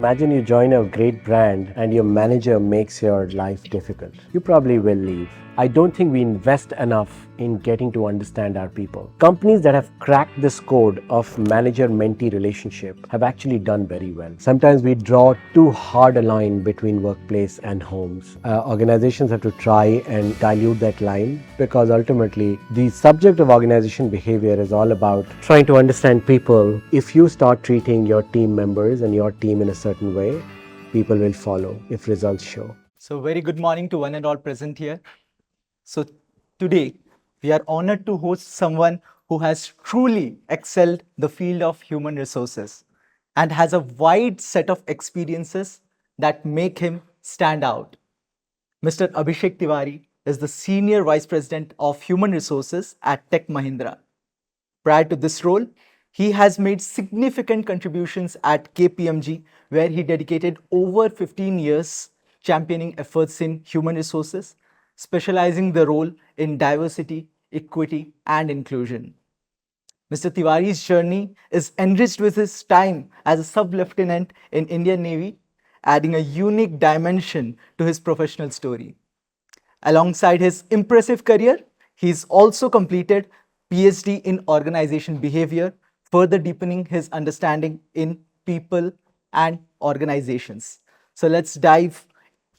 Imagine you join a great brand and your manager makes your life difficult. You probably will leave. I don't think we invest enough in getting to understand our people. Companies that have cracked this code of manager-mentee relationship have actually done very well. Sometimes we draw too hard a line between workplace and homes. Organizations have to try and dilute that line because ultimately the subject of organization behavior is all about trying to understand people. If you start treating your team members and your team in a certain way, people will follow if results show. So, very good morning to one and all present here. So, today we are honored to host someone who has truly excelled the field of human resources and has a wide set of experiences that make him stand out. Mr. Abhishek Tiwary is the Senior Vice President of Human Resources at Tech Mahindra. Prior to this role, he has made significant contributions at KPMG, where he dedicated over 15 years championing efforts in human resources, specializing the role in diversity, equity, and inclusion. Mr. Tiwari's journey is enriched with his time as a sub-lieutenant in Indian Navy, adding a unique dimension to his professional story. Alongside his impressive career, he's also completed PhD in organization behavior, further deepening his understanding in people and organizations. So let's dive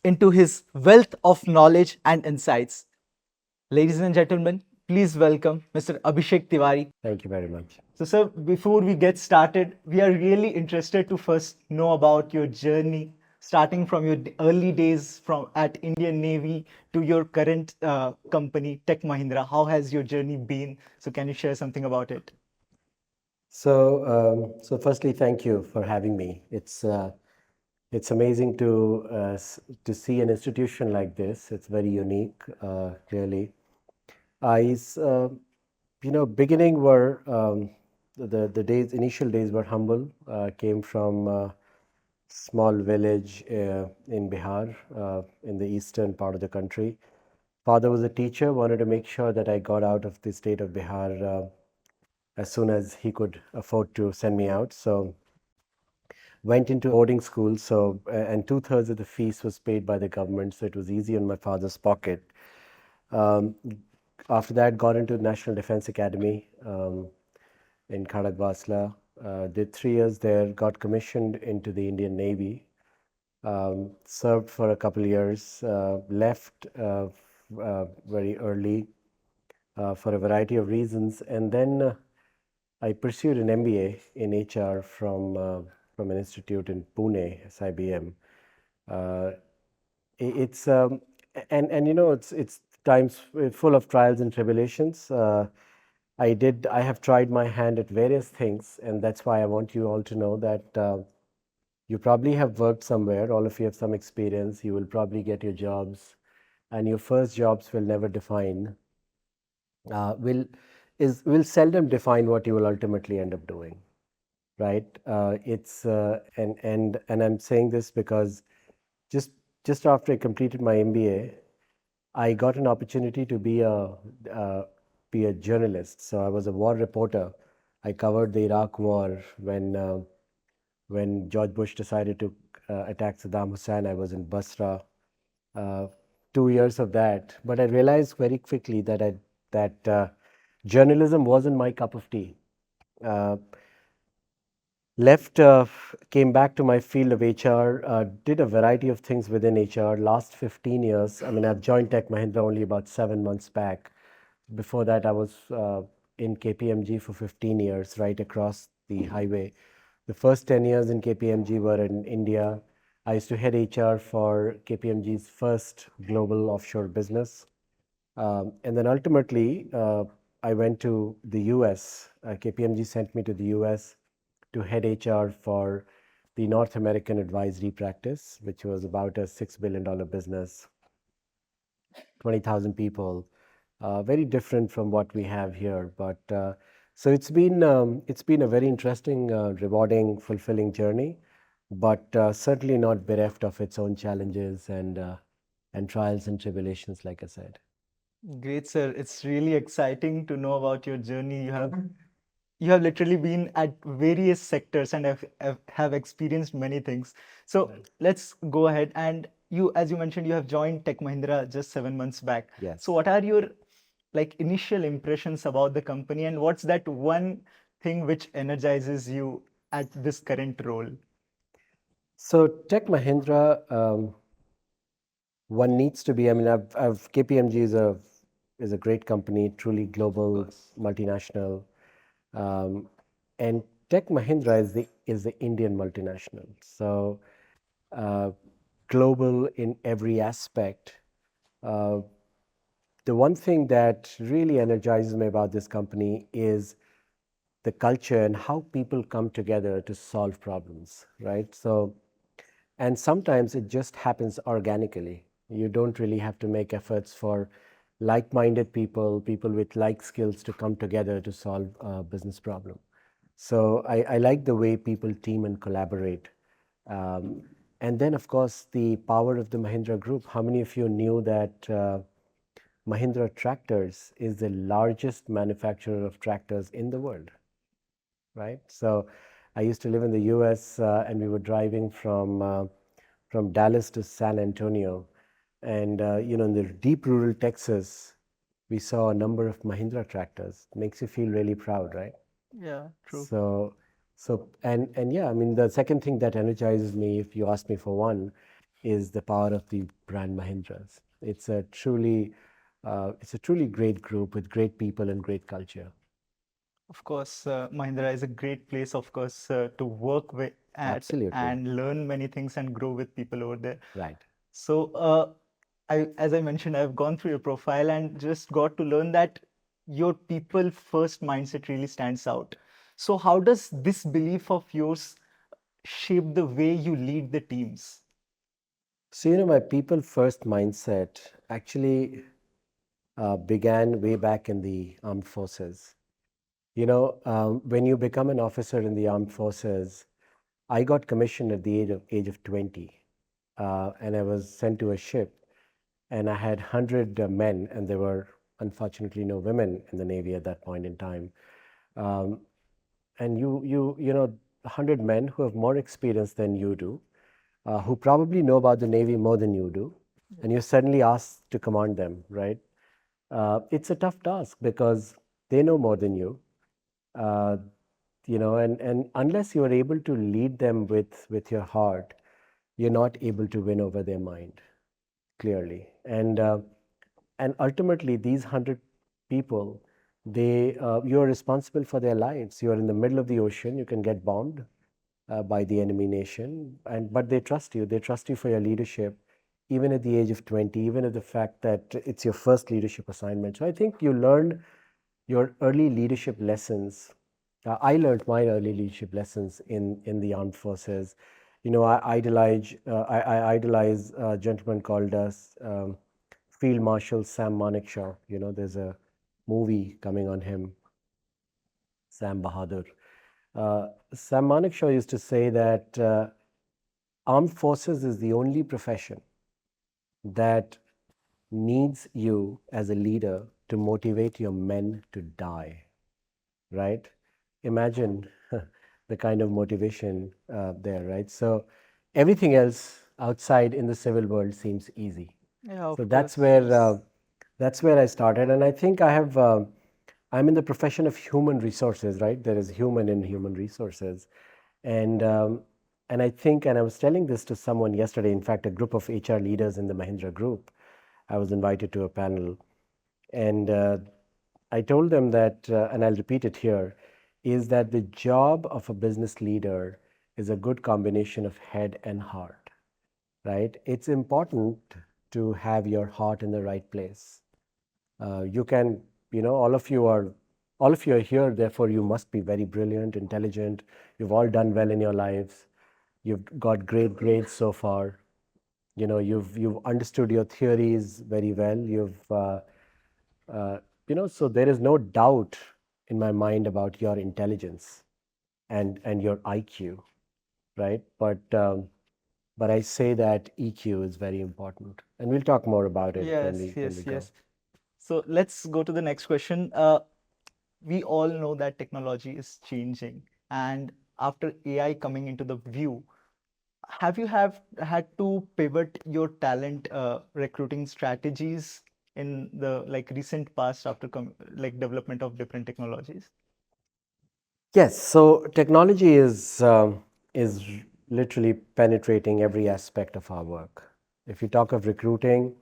into his wealth of knowledge and insights. Ladies and gentlemen, please welcome Mr. Abhishek Tiwary. Thank you very much. So, sir, before we get started, we are really interested to first know about your journey, starting from your early days from at Indian Navy to your current company, Tech Mahindra. How has your journey been? So, can you share something about it? So firstly, thank you for having me. It's amazing to see an institution like this. It's very unique, clearly. I beginning were the days, initial days were humble. Came from a small village in Bihar, in the eastern part of the country. Father was a teacher, wanted to make sure that I got out of the state of Bihar as soon as he could afford to send me out. So went into boarding school. So and two-thirds of the fees was paid by the government, so it was easy on my father's pocket. Um, After that, got into National Defense Academy in Khadagbasla. Did 3 years there. Got commissioned into the Indian Navy. Served for a couple of years. Left very early for a variety of reasons, and then I pursued an MBA in HR from an institute in Pune, SIBM. Uh, it's and it's times full of trials and tribulations. I have tried my hand at various things, and that's why I want you all to know that you probably have worked somewhere. All of you have some experience. You will probably get your jobs, and your first jobs will never define will will seldom define what you will ultimately end up doing, right? It's and I'm saying this because just just after I completed my MBA, I got an opportunity to uh, be a journalist. So I was a war reporter. I covered the Iraq War when George Bush decided to attack Saddam Hussein. I was in Basra. Uh, 2 years of that, but I realized very quickly that journalism wasn't my cup of tea. Uh, Left, came back to my field of HR, did a variety of things within HR. Last 15 years, I mean, I've joined Tech Mahindra only about 7 months back. Before that, I was in KPMG for 15 years, right across the highway. The first 10 years in KPMG were in India. I used to head HR for KPMG's first global offshore business. And then ultimately, I went to the US. KPMG sent me to the US to head HR for the North American advisory practice, which was about a $6 billion business, 20,000 people. Very different from what we have here, but so it's been a very interesting, rewarding, fulfilling journey, but certainly not bereft of its own challenges and trials and tribulations, like I said. Great, sir. It's really exciting to know about your journey. You have you have literally been at various sectors and have experienced many things. So Right. let's go ahead. And you, as you mentioned, you have joined Tech Mahindra just 7 months back. So Yes. what are your like initial impressions about the company, and what's that one thing which energizes you at this current role? So Tech Mahindra, one needs to be. I mean, KPMG is a great company, truly Of global, course. multinational, um, and Tech Mahindra is the Indian multinational. So uh, global in every aspect. Uh, the one thing that really energizes me about this company is the culture and how people come together to solve problems, right? So, and sometimes it just happens organically. You don't really have to make efforts for like minded people, people with like skills to come together to solve a business problem. So, I like the way people team and collaborate. Um, and then, of course, the power of the Mahindra Group. How many of you knew that Mahindra Tractors is the largest manufacturer of tractors in the world, right? So I used to live in the US, and we were driving from Dallas to San Antonio. And, in the deep rural Texas, we saw a number of Mahindra tractors. Makes you feel really proud, right? Yeah, true. So, and yeah, I mean, the second thing that energizes me, if you ask me for one, is the power of the brand Mahindras. It's a truly great group with great people and great culture. Of course, Mahindra is a great place, of course, to work with at Absolutely. and learn many things and grow with people over there. Right. So, as I mentioned, I've gone through your profile and just got to learn that your people first mindset really stands out. So, how does this belief of yours shape the way you lead the teams? So, my people first mindset actually began way back in the armed forces. When you become an officer in the armed forces, I got commissioned at the age of 20, and I was sent to a ship, and I had 100 men, and there were unfortunately no women in the Navy at that point in time. Um, and 100 men who have more experience than you do, who probably know about the Navy more than you do, and you're suddenly asked to command them, right? It's a tough task because they know more than you. Uh, and unless you are able to lead them with your heart, you're not able to win over their mind clearly. And ultimately, these 100 people, you are responsible for their lives. You are in the middle of the ocean. You can get bombed by the enemy nation, and but they trust you. They trust you for your leadership, even at the age of 20, even at the fact that it's your first leadership assignment. So I think you learn your early leadership lessons. I learned my early leadership lessons in the armed forces. I idolize a gentleman called Field Marshal Sam Manekshaw. There's a movie coming on him, Sam Bahadur. Sam Manekshaw used to say that armed forces is the only profession that needs you as a leader to motivate your men to die, right? Imagine the kind of motivation there, right? So everything else outside in the civil world seems easy. Yeah, So of that's course. where that's where I started, and I think I'm in the profession of human resources, right? There is human in human resources, and and I think, and I was telling this to someone yesterday. In fact, a group of HR leaders in the Mahindra Group. I was invited to a panel, and I told them that, and I'll repeat it here, is that the job of a business leader is a good combination of head and heart, right? It's important to have your heart in the right place. You can, all of you are here, therefore you must be very brilliant, intelligent. You've all done well in your lives. You've got great grades so far. You've understood your theories very well. Uh, so there is no doubt in my mind about your intelligence and your IQ, right? But I say that EQ is very important, and we'll talk more about it when Yes, we yes, go. yes. So let's go to the next question. we all know that technology is changing, and after AI coming into the view, have you have had to pivot your talent recruiting strategies in the like recent past after like development of different technologies? Yes, so technology is literally penetrating every aspect of our work. If you talk of recruiting,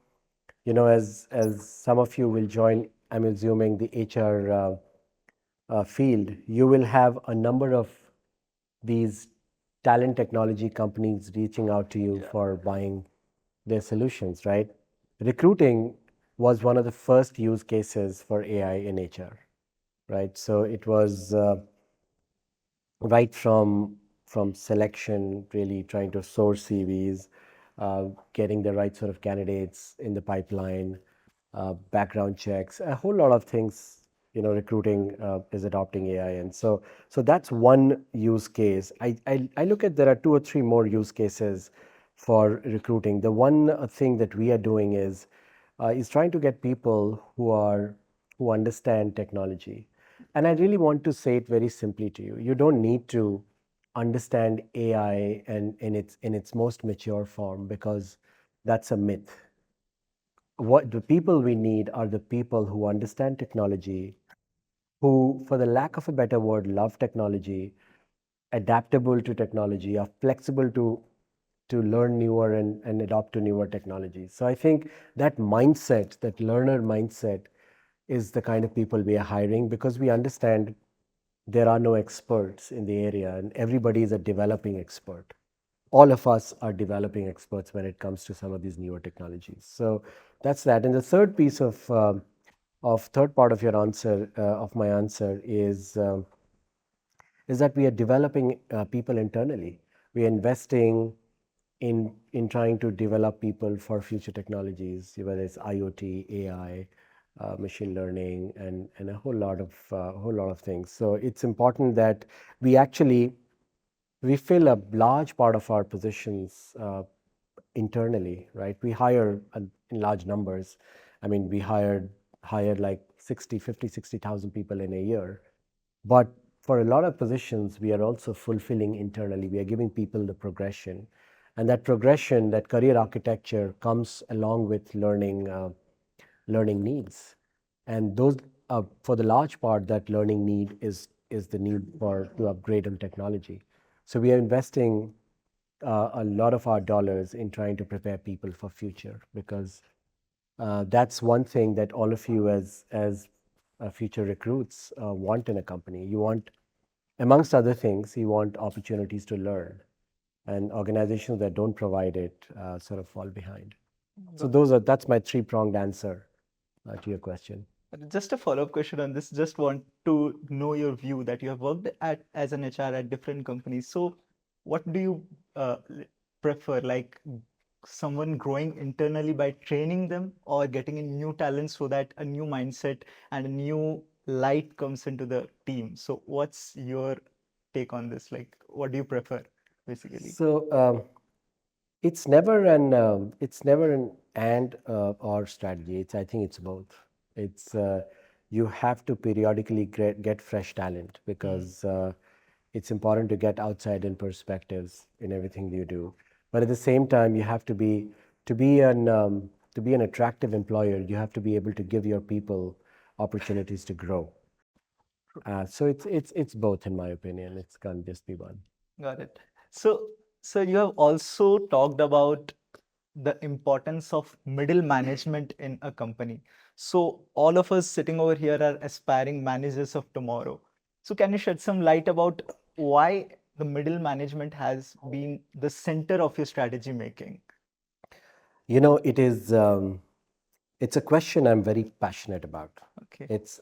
as some of you will join, I'm assuming the HR field, you will have a number of these talent technology companies reaching out to you for buying their solutions, right? Recruiting was one of the first use cases for AI in HR, right? So it was right from selection, really trying to source CVs, getting the right sort of candidates in the pipeline, background checks, a whole lot of things. Recruiting is adopting AI, and so that's one use case. I look at there are two or three more use cases for recruiting. The one thing that we are doing is trying to get people who understand technology. And I really want to say it very simply to you. You don't need to understand AI and in its most mature form, because that's a myth. What the people we need are the people who understand technology, who, for the lack of a better word, love technology, adaptable to technology, are flexible to learn newer and adopt to newer technologies. So I think that mindset, that learner mindset, is the kind of people we are hiring, because we understand there are no experts in the area and everybody is a developing expert. All of us are developing experts when it comes to some of these newer technologies. So that's that. And the third piece of third part of your answer, of my answer, is that we are developing people internally. We are investing in trying to develop people for future technologies, whether it's IoT, AI, machine learning, and a whole lot of things. So it's important that we actually we fill a large part of our positions internally, right? We hire in large numbers. I mean, we hired like 60 people in a year. But for a lot of positions, we are also fulfilling internally. We are giving people the progression. And that progression, that career architecture, comes along with learning needs. And those, for the large part, that learning need is the need to upgrade on technology. So we are investing a lot of our dollars in trying to prepare people for future, because that's one thing that all of you as future recruits want in a company. You want, amongst other things, you want opportunities to learn, and organizations that don't provide it sort of fall behind. So that's my three-pronged answer to your question. Just a follow-up question on this. Just want to know your view that you have worked at as an HR at different companies. So, what do you prefer? Like someone growing internally by training them, or getting in new talents so that a new mindset and a new light comes into the team? So, what's your take on this? Like, what do you prefer, basically? So it's never an and or strategy. I think it's both. It's You have to periodically get fresh talent, because it's important to get outside in perspectives in everything you do. But at the same time, you have to be an attractive employer. You have to be able to give your people opportunities to grow. So it's both, in my opinion. It can't just be one. Got it. So, so you have also talked about the importance of middle management in a company. So all of us sitting over here are aspiring managers of tomorrow. So can you shed some light about why the middle management has been the center of your strategy making? It's a question I'm very passionate about. Okay. It's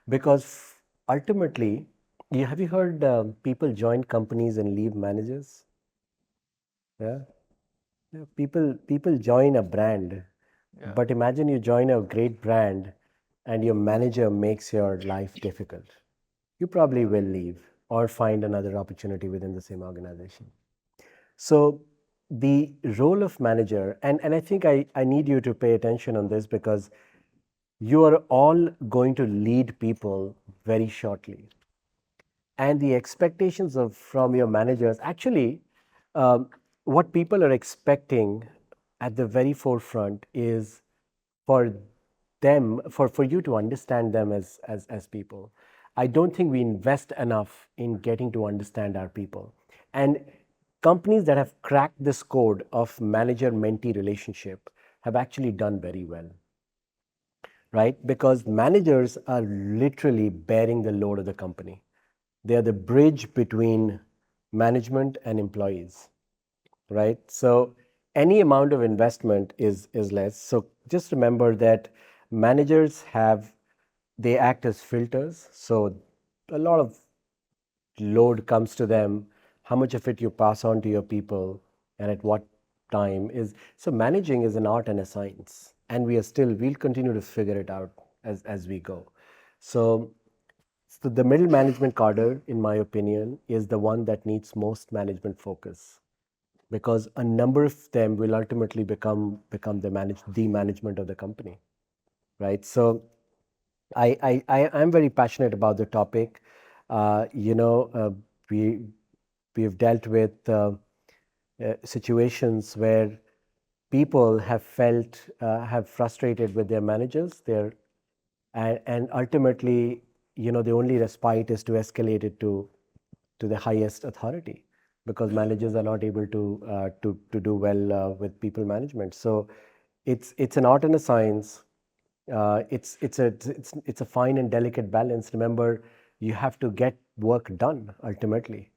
because ultimately, have you heard people join companies and leave managers? Yeah. Yeah, people join a brand, Yeah. but imagine you join a great brand and your manager makes your life difficult. You probably will leave or find another opportunity within the same organization. So the role of manager, and I think I need you to pay attention on this, because You are all going to lead people very shortly, and the expectations of from your managers actually, um, what people are expecting at the very forefront is for for you to understand them as people. I don't think we invest enough in getting to understand our people, and companies that have cracked this code of manager mentee relationship have actually done very well, right? Because managers are literally bearing the load of the company. They are the bridge between management and employees, right? So any amount of investment is less. So just remember that managers have, they act as filters. So a lot of load comes to them, how much of it you pass on to your people, and at what time is. So managing is an art and a science, and we'll continue to figure it out as we go. So so the middle management cadre, in my opinion, is the one that needs most management focus, because a number of them will ultimately become the management of the company, right? So I'm very passionate about the topic. You know, we we've dealt with situations where people have felt have frustrated with their managers. And ultimately, you know, the only respite is to escalate it to the highest authority, because managers are not able to do well with people management. So it's an art and a science. It's a fine and delicate balance. Remember, you have to get work done ultimately.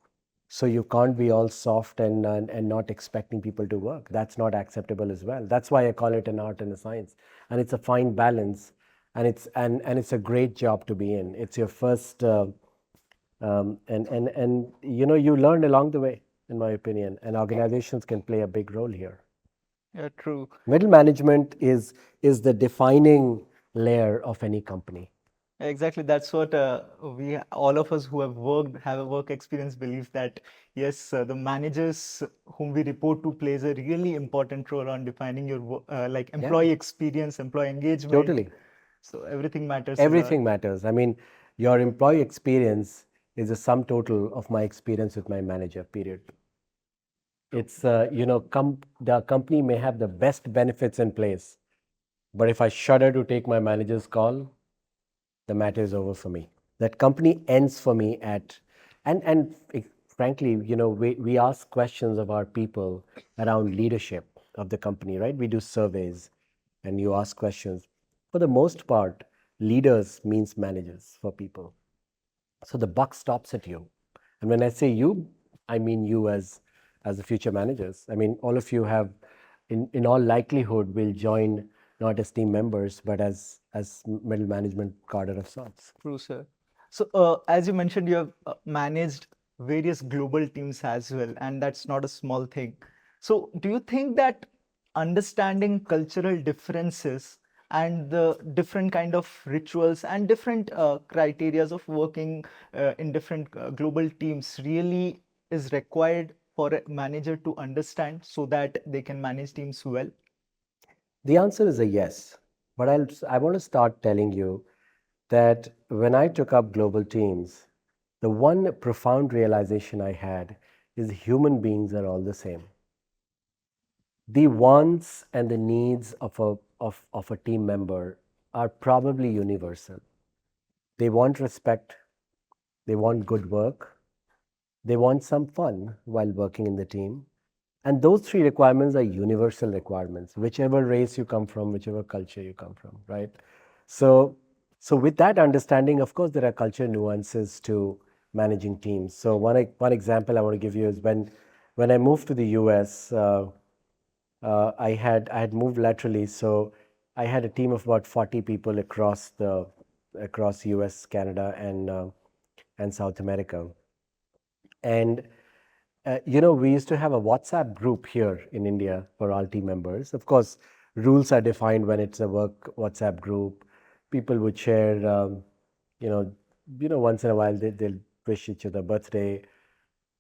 So you can't be all soft and not expecting people to work. That's not acceptable as well. That's why I call it an art and a science, and it's a fine balance, and it's a great job to be in. It's your first, and you know, you learn along the way, in my opinion, and organizations can play a big role here. Yeah, true. Middle management is the defining layer of any company. Exactly. That's what we, all of us who have worked, have a work experience, believe that yes, the managers whom we report to plays a really important role on defining your like Yeah, employee experience, employee engagement. totally. So everything matters a lot. Everything matters. I mean, your employee experience is a sum total of my experience with my manager, period. It's, you know, the company may have the best benefits in place, but if I shudder to take my manager's call, the matter is over for me. That company ends for me at, and frankly, you know, we ask questions of our people around leadership of the company, right? We do surveys, and you ask questions. For the most part, leaders means managers for people. So the buck stops at you. And when I say you, I mean you as the future managers. I mean, all of you have, in all likelihood, will join not as team members, but as middle management cadre of sorts. True, sir. So, as you mentioned, you have managed various global teams as well, and that's not a small thing. So, do you think that understanding cultural differences and the different kind of rituals and different criterias of working in different global teams really is required for a manager to understand so that they can manage teams well? The answer is a yes. But I want to start telling you that when I took up global teams, the one profound realization I had is human beings are all the same. The wants and the needs of a team member are probably universal. They want respect, they want good work, they want some fun while working in the team. And those three requirements are universal requirements, whichever race you come from, whichever culture you come from, right? So, so with that understanding, of course, there are culture nuances to managing teams. So one example I want to give you is when I moved to the US, I had moved laterally, so I had a team of about 40 people across US, Canada, and South America. And you know, we used to have a WhatsApp group here in India for all team members. Of course, rules are defined when it's a work WhatsApp group. People would share, you know, once in a while they'll wish each other birthday.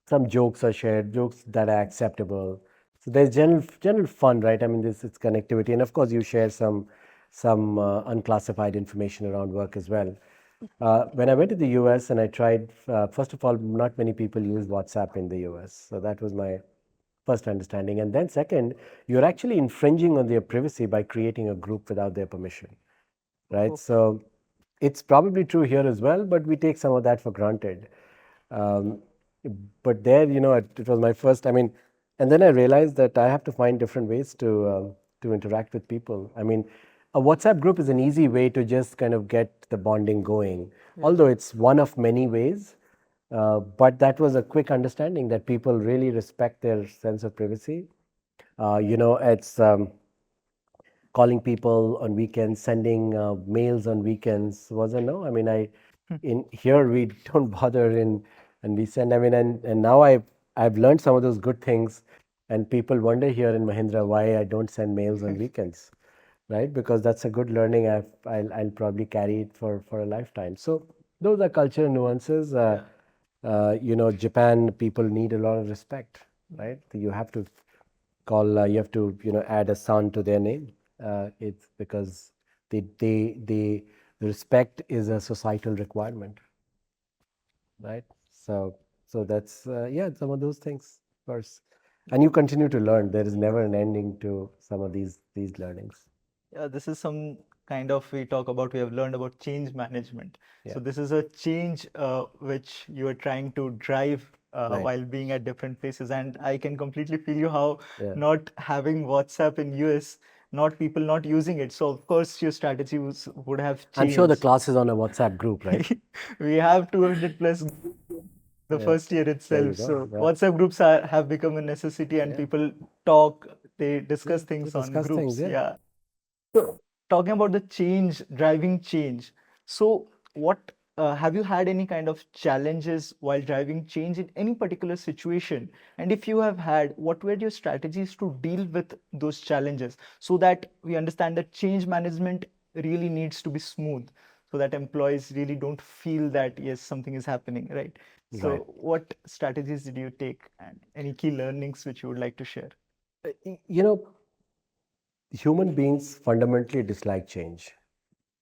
Some jokes are shared, jokes that are acceptable. So there's general fun, right? I mean, this it's connectivity, and of course, you share some some unclassified information around work as well. When I went to the US and I tried, first of all, not many people use WhatsApp in the US. So that was my first understanding. And then, second, you're actually infringing on their privacy by creating a group without their permission, right? So it's probably true here as well, but we take some of that for granted. Um, but there, it was my first. I mean, and then I realized that I have to find different ways to interact with people. I mean, a WhatsApp group is an easy way to just kind of get the bonding going, although it's one of many ways. But that was a quick understanding that people really respect their sense of privacy. It's calling people on weekends, sending mails on weekends was a no. I mean, in here we don't bother and we send. I mean, and now I've learned some of those good things, and people wonder here in Mahindra why I don't send mails on weekends, right? Because that's a good learning. I'll probably carry it for a lifetime. So those are cultural nuances. Japan people need a lot of respect, right? You have to you have to add a son to their name. It's because the respect is a societal requirement, right? So that's yeah, some of those things first, and you continue to learn. There is never an ending to some of these learnings. Yeah, this is some kind of we have learned about change management. Yeah. So this is a change which you are trying to drive Right. while being at different places. And I can completely feel you how Yeah. not having WhatsApp in US, not people not using it. So of course your strategy would have I'm sure the changed. class is on a WhatsApp group, right? We have 200 plus the Yeah. first year There you itself. go. So Yeah. WhatsApp groups have become a necessity, and Yeah. people talk, they discuss Yeah, to things on discuss things. groups. Yeah. Yeah. So, talking about the change, driving change. So, what have you had any kind of challenges while driving change in any particular situation? And if you have had, what were your strategies to deal with those challenges so that we understand that change management really needs to be smooth so that employees really don't feel that, yes, something is happening, right? So, Right. what strategies did you take and any key learnings which you would like to share? You know, human beings fundamentally dislike change,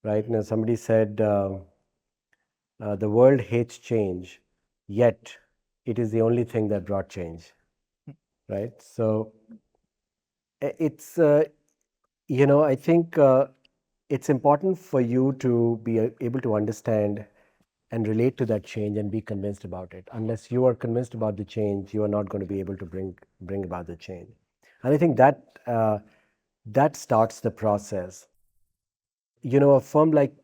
right? Now, somebody said the world hates change, yet it is the only thing that brought change, right? So it's, I think it's important for you to be able to understand and relate to that change and be convinced about it. Unless you are convinced about the change, you are not going to be able to bring about the change. And I think that starts the process. A firm like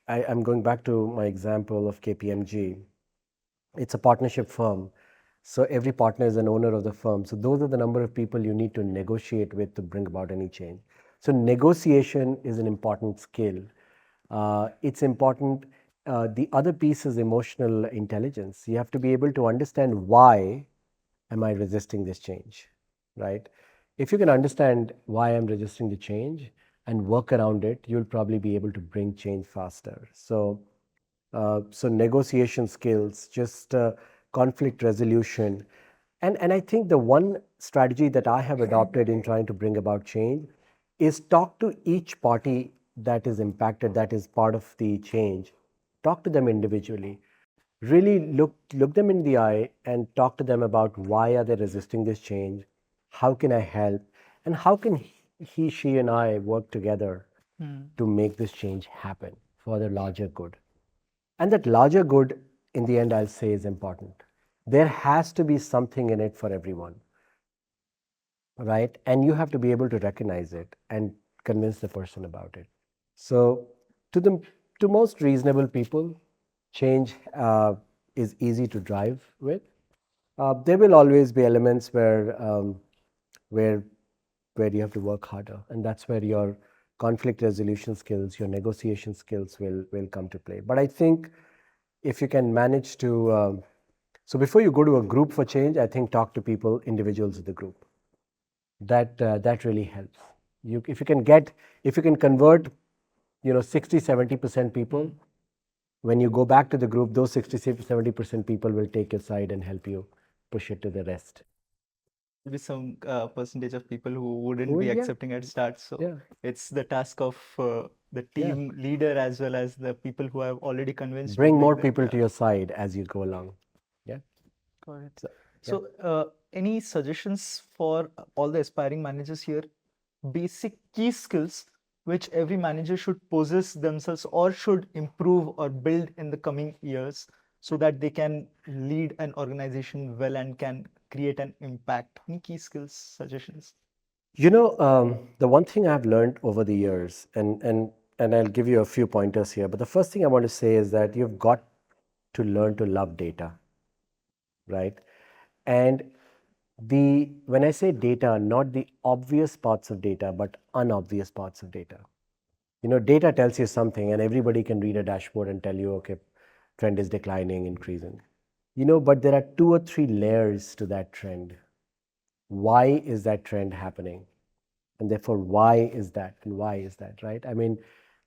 I'm going back to my example of KPMG. It's a partnership firm. So every partner is an owner of the firm. So those are the number of people you need to negotiate with to bring about any change. So negotiation is an important skill. It's important. The other piece is emotional intelligence. You have to be able to understand why am I resisting this change, right? If you can understand why I'm resisting the change and work around it, you'll probably be able to bring change faster. So negotiation skills, just conflict resolution. And I think the one strategy that I have adopted in trying to bring about change is talk to each party that is impacted, that is part of the change. Talk to them individually. Really look them in the eye and talk to them about why are they resisting this change, how can I help, and how can she, and I work together to make this change happen for the larger good. And that larger good, in the end, I'll say is important. There has to be something in it for everyone, right? And you have to be able to recognize it and convince the person about it. So, to the to most reasonable people, change is easy to drive with. There will always be elements where where you have to work harder, and that's where your conflict resolution skills, your negotiation skills will come to play. But I think if you can manage to so before you go to a group for change, I think talk to people, individuals of the group. That really helps. If you can convert 60-70% people, when you go back to the group, those 60-70% people will take your side and help you push it to the rest. be some percentage of people who wouldn't Well, be yeah, accepting at start. So yeah, it's the task of the yeah. team leader as well as the people who have already convinced to Bring make more them. people Yeah, to your side as you go along. Yeah. got it. So, yeah. So, any suggestions for all the aspiring managers here? Basic key skills which every manager should possess themselves or should improve or build in the coming years so that they can lead an organization well and can create an impact. Any key skills suggestions? The one thing I've learned over the years, and I'll give you a few pointers here, but the first thing I want to say is that you've got to learn to love data, right? And the when I say data, not the obvious parts of data, but unobvious parts of data. Data tells you something, and everybody can read a dashboard and tell you, okay, trend is declining, increasing. But there are two or three layers to that trend. Why is that trend happening? And therefore, why is that? And why is that, right? I mean,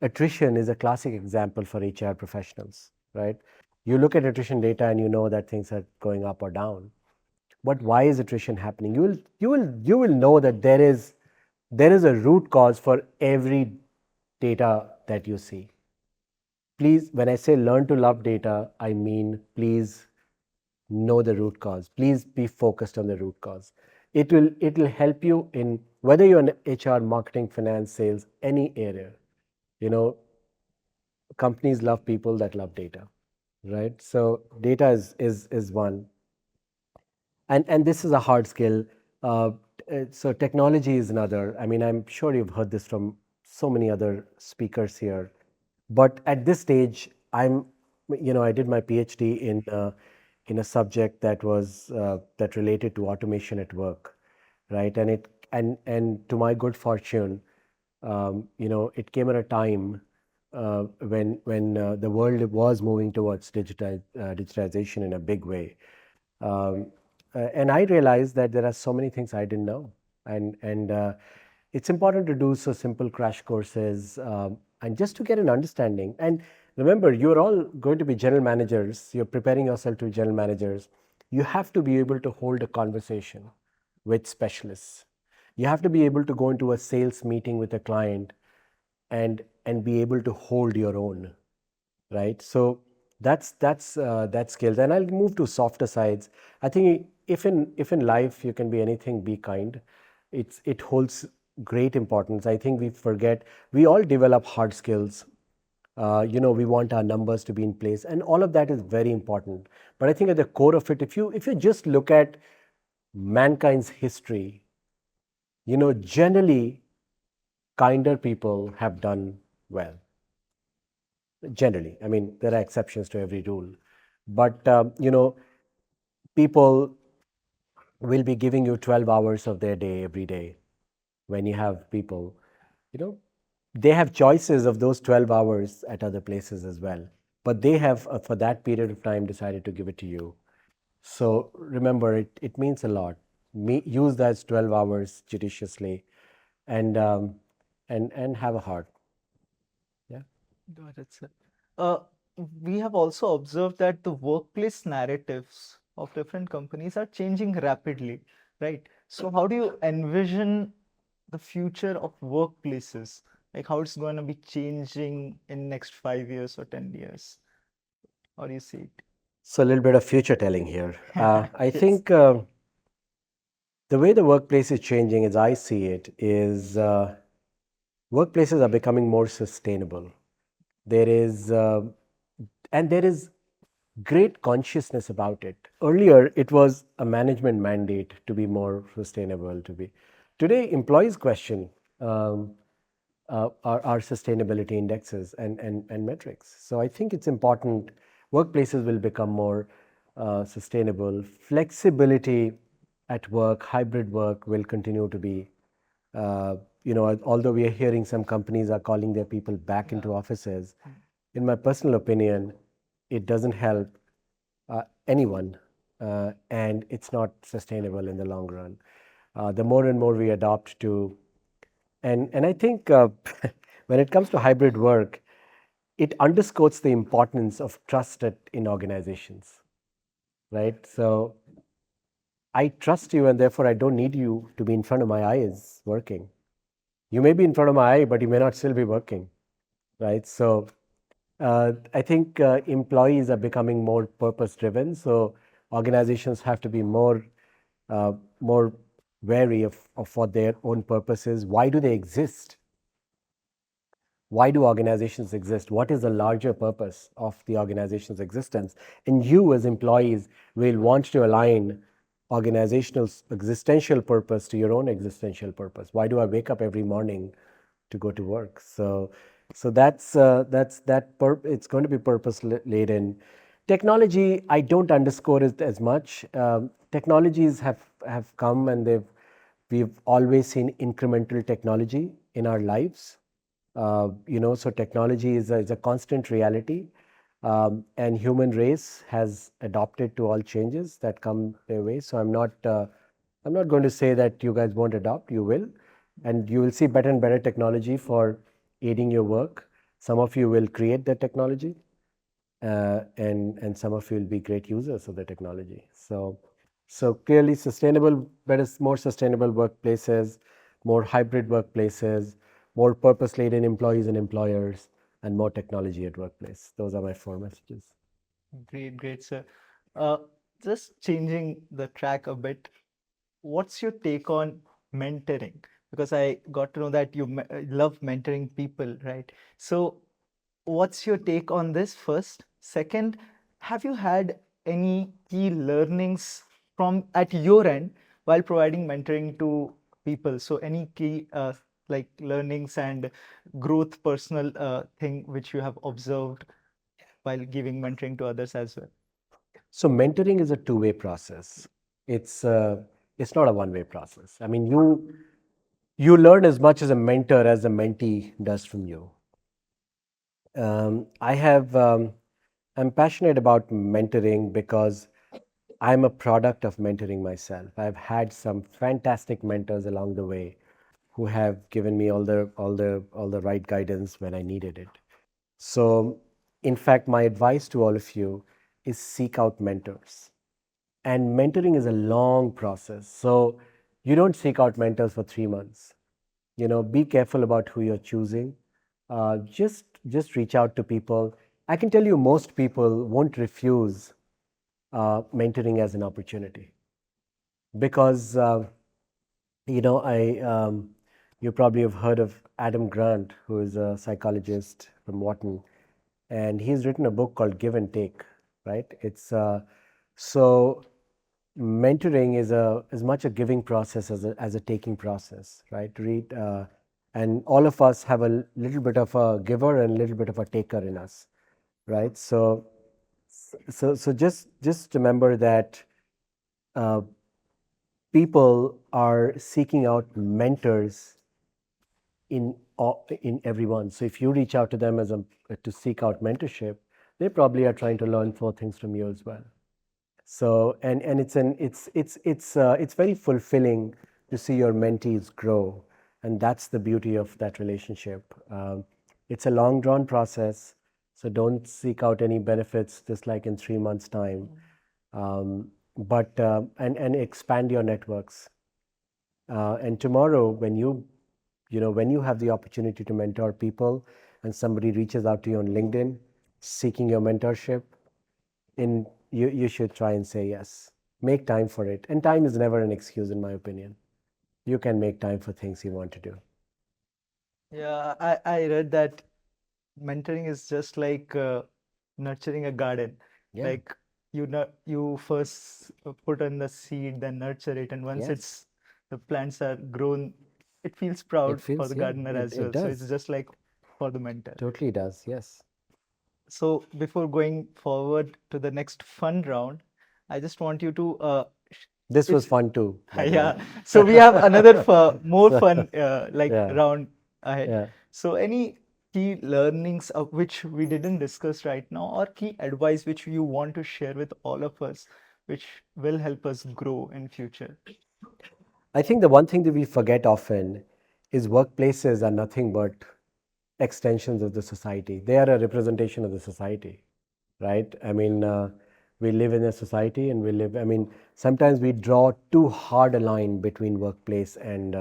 attrition is a classic example for HR professionals, right? You look at attrition data and you know that things are going up or down. But why is attrition happening? You will know that there is a root cause for every data that you see. Please, when I say learn to love data, I mean please know the root cause. Please be focused on the root cause. It will help you in whether you're in HR, marketing, finance, sales, any area. You know, companies love people that love data, right? So data is one, and this is a hard skill. Uh, so technology is another. I mean, I'm sure you've heard this from so many other speakers here, but at this stage, I did my PhD in a subject that related to automation at work, right? And to my good fortune, it came at a time when the world was moving towards digitization in a big way. Um, and I realized that there are so many things I didn't know, and it's important to do so simple crash courses and just to get an understanding. And remember, you're all going to be general managers. You're preparing yourself to be general managers. You have to be able to hold a conversation with specialists. You have to be able to go into a sales meeting with a client and be able to hold your own, right? So that's skills. And I'll move to softer sides. I think if in life you can be anything, be kind. It holds great importance. I think we forget, we all develop hard skills. We want our numbers to be in place, and all of that is very important. But I think at the core of it, if you just look at mankind's history, generally kinder people have done well. Generally, I mean, there are exceptions to every rule, but people will be giving you 12 hours of their day every day. When you have people, you know they have choices of those 12 hours at other places as well, but they have for that period of time decided to give it to you. So remember, it means a lot. Use those 12 hours judiciously, and have a heart. Yeah. Got it, sir. Uh, we have also observed that the workplace narratives of different companies are changing rapidly, right? So how do you envision the future of workplaces? Like how it's going to be changing in next 5 years or 10 years? How do you see it? So a little bit of future telling here. I Yes. think the way the workplace is changing, as I see it, is workplaces are becoming more sustainable. There is, and there is great consciousness about it. Earlier, it was a management mandate to be more sustainable. Today, employees question our sustainability indexes and metrics. So I think it's important. Workplaces will become more sustainable. Flexibility at work, hybrid work will continue to be. Although we are hearing some companies are calling their people back into offices, in my personal opinion, it doesn't help anyone, and it's not sustainable in the long run. The more and more we adopt to, and I think when it comes to hybrid work, it underscores the importance of trust in organizations, right? So I trust you, and therefore I don't need you to be in front of my eyes working. You may be in front of my eye, but you may not still be working, right? So I think employees are becoming more purpose driven. So organizations have to be more wary of what their own purpose is. Why do they exist? Why do organizations exist? What is the larger purpose of the organization's existence? And you, as employees, will want to align organizational existential purpose to your own existential purpose. Why do I wake up every morning to go to work? So that's that. It's going to be purpose laden. Technology, I don't underscore it as much. Technologies have come, and we've always seen incremental technology in our lives. So technology is a constant reality, and human race has adopted to all changes that come their way. So I'm not going to say that you guys won't adopt. You will, and you will see better and better technology for aiding your work. Some of you will create the technology, and some of you will be great users of the technology. So clearly sustainable, better, more sustainable workplaces, more hybrid workplaces, more purpose-laden employees and employers, and more technology at workplace. Those are my four messages. Great, great, sir. Uh, just changing the track a bit, what's your take on mentoring? Because I got to know that you love mentoring people, right? So, what's your take on this first? Second, have you had any key learnings from at your end while providing mentoring to people? So, any key like learnings and growth personal thing which you have observed while giving mentoring to others as well? So mentoring is a two-way process. It's not a one-way process. I mean, you learn as much as a mentor as a mentee does from you. I have I'm passionate about mentoring because I'm a product of mentoring myself. I've had some fantastic mentors along the way who have given me all the right guidance when I needed it. So, in fact, my advice to all of you is seek out mentors. And mentoring is a long process. So, you don't seek out mentors for 3 months. Be careful about who you're choosing. Just reach out to people. I can tell you, most people won't refuse mentoring as an opportunity because I you probably have heard of Adam Grant, who is a psychologist from Wharton, and he's written a book called Give and Take. Right? It's so mentoring is as much a giving process as a taking process. Right? Read. And all of us have a little bit of a giver and a little bit of a taker in us, right? So just remember that uh, people are seeking out mentors in everyone. So if you reach out to them to seek out mentorship, they probably are trying to learn four things from you as well. So and it's very fulfilling to see your mentees grow, and that's the beauty of that relationship. It's a long drawn process, so don't seek out any benefits just like in 3 months' time. But and expand your networks. And tomorrow, when you have the opportunity to mentor people, and somebody reaches out to you on LinkedIn seeking your mentorship, you should try and say yes. Make time for it. And time is never an excuse, in my opinion. You can make time for things you want to do. Yeah, I read that mentoring is just like nurturing a garden. Yeah. Like you first put in the seed, then nurture it, and once Yes. the plants are grown, it feels It proud for feels, the yeah, gardener it, as it well. So it's does. just like for the mentor. Totally does. Yes. So before going forward to the next fun round, I just want you to This was if fun too, by the way. yeah, so we have another more So, fun like yeah. round ahead. Yeah. So any key learnings of which we didn't discuss right now, or key advice which you want to share with all of us, which will help us grow in future? I think the one thing that we forget often is workplaces are nothing but extensions of the society. They are a representation of the society, right? I mean, we live in a society, and we live. I mean, sometimes we draw too hard a line between workplace and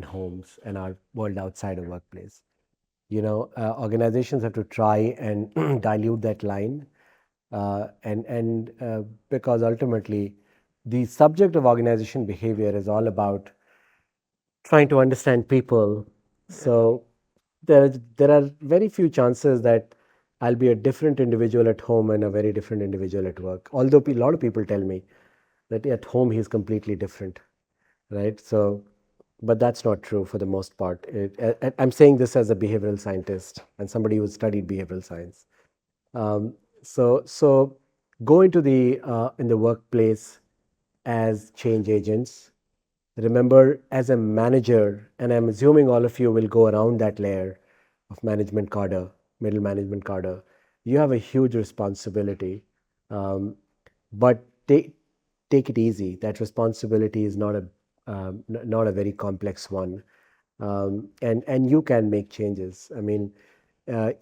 homes and our world outside of workplace. Organizations have to try and dilute that line, and because ultimately, the subject of organization behavior is all about trying to understand people. So there are very few chances that I'll be a different individual at home and a very different individual at work. Although a lot of people tell me that at home he's completely different, right? So, but that's not true for the most part. I'm saying this as a behavioral scientist and somebody who studied behavioral science. So go into the in the workplace as change agents. Remember, as a manager, and I'm assuming all of you will go around that layer of management cadre, middle management cadre, you have a huge responsibility. Um, but take it easy. That responsibility is not a very complex one, and you can make changes. I mean,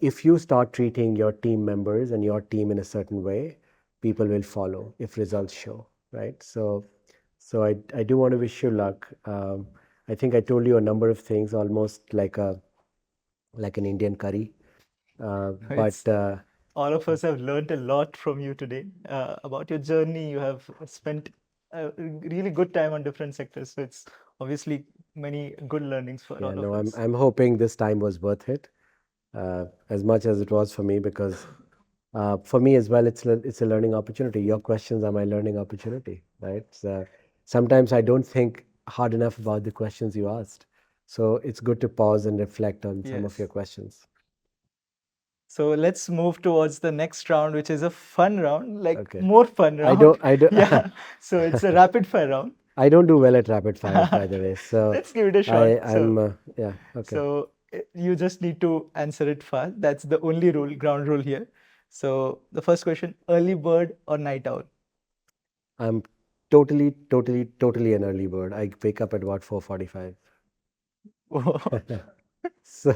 if you start treating your team members and your team in a certain way, people will follow if results show, right? So I do want to wish you luck. I think I told you a number of things, almost like an Indian curry. It's But all of us have learned a lot from you today about your journey. You have spent a really good time on different sectors, so it's obviously many good learnings for yeah, all of no, I'm us. I'm hoping this time was worth it, as much as it was for me, because for me as well, it's a learning opportunity. Your questions are my learning opportunity, right? So sometimes I don't think hard enough about the questions you asked, so it's good to pause and reflect on some of your Yes. questions. So let's move towards the next round, which is a fun round, like Okay. more fun I round. don't I don't Yeah. So it's a rapid fire round. I don't do well at rapid fires, by the way. So Let's give it a shot. I I'm yeah, okay. You just need to answer it fast. That's the only rule, ground rule here. So the first question: early bird or night owl? I'm totally an early bird. I wake up at about 4:45. So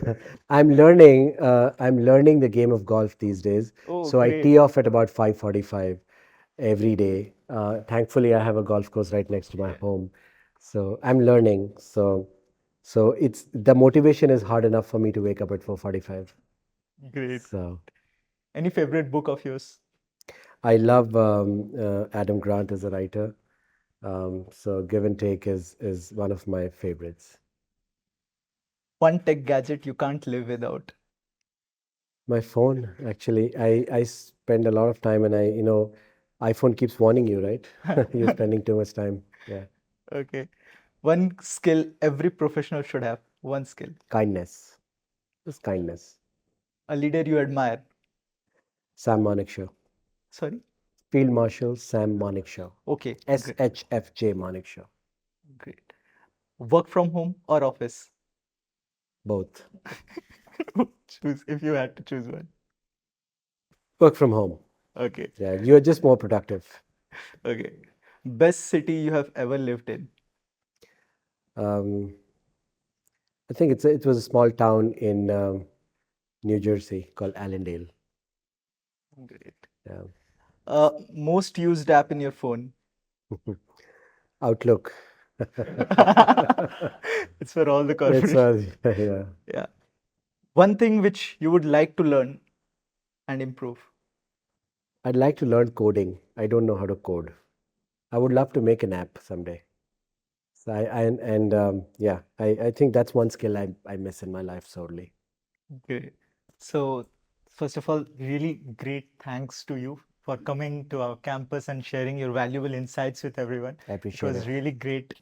I'm learning the game of golf these days. Oh, So I great. tee off at about 5:45 every day. Thankfully, I have a golf course right next to my home. So I'm learning. So it's the motivation is hard enough for me to wake up at 4:45. Great. So Any favorite book of yours? I love Adam Grant as a writer. So Give and Take is one of my favorites. One tech gadget you can't live without. My phone, actually, I spend a lot of time, and iPhone keeps warning you, right? You're spending too much time. Yeah. Okay. One skill every professional should have. One skill. Kindness. Just kindness. A leader you admire. Sam Manekshaw. Sorry. Field Marshal Sam Manekshaw. Okay. Great. SHFJ Manekshaw. Great. Work from home or office? Both. Choose if you had to choose one. Work from home. Okay. Yeah, you're just more productive. Okay. Best city you have ever lived in? Um, I think it was a small town in New Jersey called Allendale. Great. Yeah. Most used app in your phone? Outlook. It's for all the It's corporate. yeah. Yeah. One thing which you would like to learn and improve? I'd like to learn coding. I don't know how to code. I would love to make an app someday. So yeah, I think that's one skill I miss in my life sorely. Great. So, first of all, really great thanks to you for coming to our campus and sharing your valuable insights with everyone. I It appreciate was it. really great.